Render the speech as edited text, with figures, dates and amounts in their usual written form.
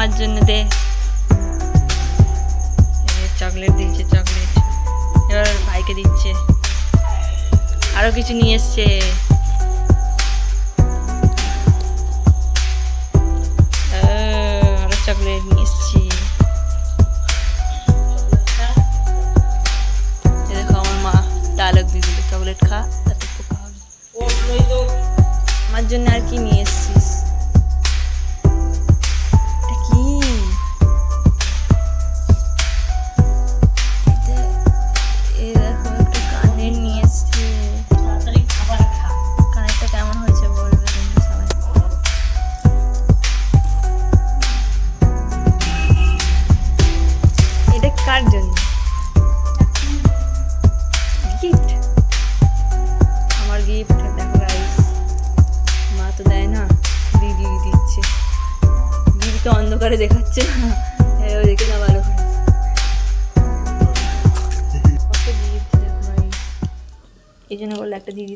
মার জন্য দে। চকলেট দিয়েছে, চকলেট এবার ভাইকে দিচ্ছে। আরো কিছু নিয়ে এসছে। আরো চকলেট নিয়ে এসছি। দেখো আমার মা ডায়লগ দিয়ে দিল, চকলেট খা তাতে পোকা হবে। আমার জন্য আর কি নিয়ে এসছিস? এটা কি? এই দেখো একটা কানের নিয়ে এসছে। কানেরটা কেমন হয়েছে বলবে কিন্তু সবাই। এটা কার জন্য? গিফট, আমার গিফট। দেখো গাইস, মা তো দেয় না, দিদি দিচ্ছে। দিদিকে অন্ধকারে দেখাচ্ছে না, দেখে না ভালো করে। কত গিফট দেখো গাইস, এই জন্য বললো একটা দিদি।